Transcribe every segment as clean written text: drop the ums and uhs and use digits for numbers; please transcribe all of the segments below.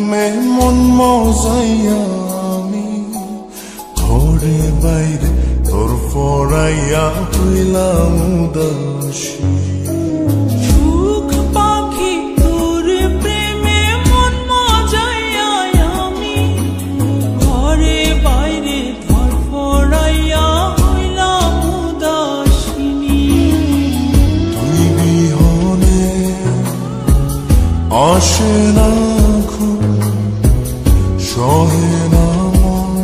প্রেমে মন মজাইয়া আমি ঘরে বাইরে তোর ফরাইয়া হইলাম উদাসী। সুখ পাখি তোর প্রেমে মন মজাইয়া আমি ঘরে বাইরে ধর ফরাইয়া হইলাম উদাসিনী। তুই বিহনে আসে না ঘুম, সহে না মন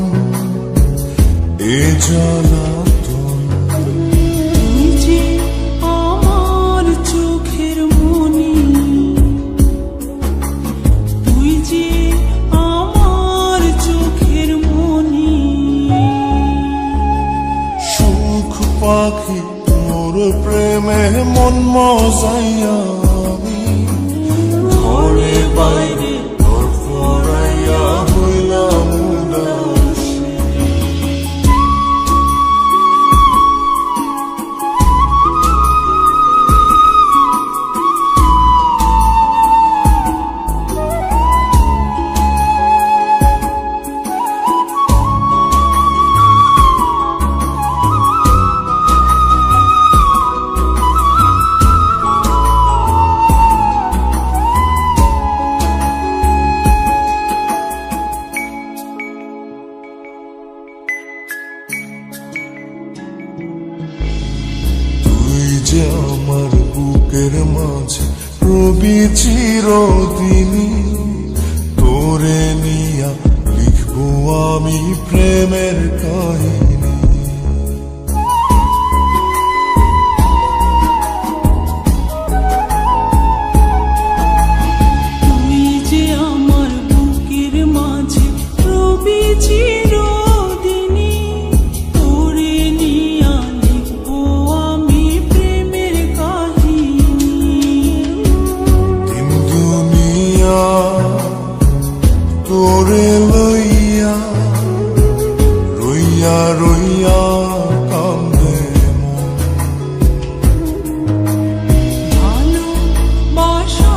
এ জ্বালাতন। তুই যে আমার চোখের মনি, তুই যে আমার চোখের মনি। সুখ পাখি তোর প্রেমে মন মজাইয়া আমি ঘরে বাইরে তোর ফরাইয়া হইলাম উদাসী। তুই যে আমার বুকের মাঝে রবি চিরদিনই, তোরে নিয়া লিখবো আমি প্রেমের কাহিনী। তুই যে আমার বুকের মাঝে রবি চিরদিনই, তোরে নিয়া লিখবো আমি প্রেমের কাহিনী। দিন দুনিয়া তোরে লইয়া রইয়া রইয়া কান্দে মন। ভালোবাসা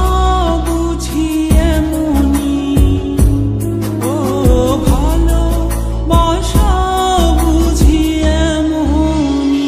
বুঝি এমনি, ও ভালোবাসা বুঝি এমনি।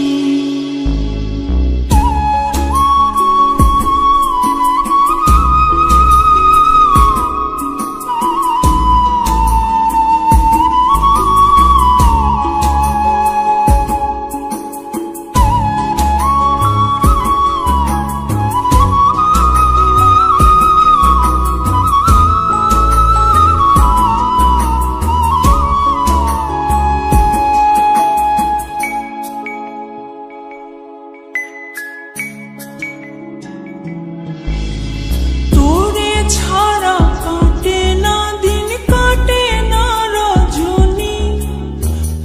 তোরে ছাড়া কাটে না দিন, কাটে না রজনী।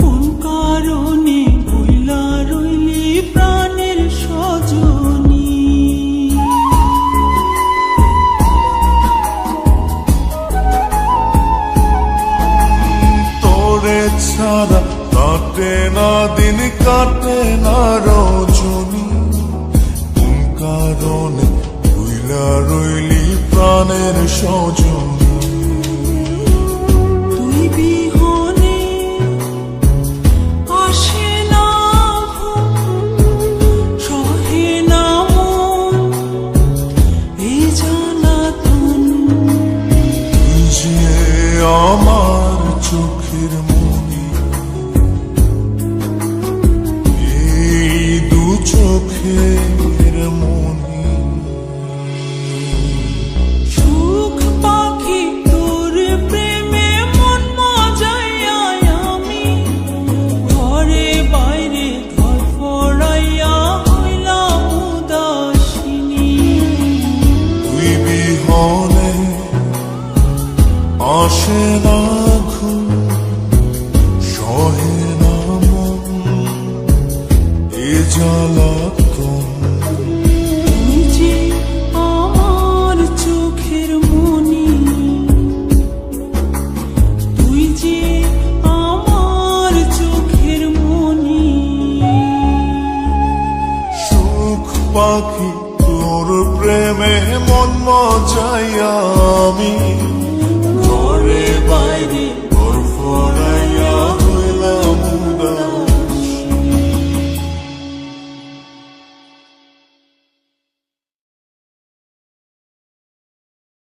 কোন কারণে ভুলা রইলি প্রাণের সজনী। তোরে ছাড়া কাটে না দিন, কাটে না রজনী। কোন কারণে ভুইলা রইলি প্রাণের সজনী। তুই বিহনে আসে না ঘুম, সহে না মন এই জ্বালাতন। তুই যে আমার চোখের মনি, এই দু চোখের মনি। সুখ পাখি তোর প্রেমে মন মজাইয়া আমি ঘরে বাইরে ধর ফরাইয়া হইলাম উদাসিনী। তুই বিহনে আসে না ঘুম, সহে না মন এ জ্বালাতন। তুই যে আমার চোখের মনি, তুই যে আমার চোখের মনি। সুখ পাখি তোর প্রেমে মন মজাইয়া আমি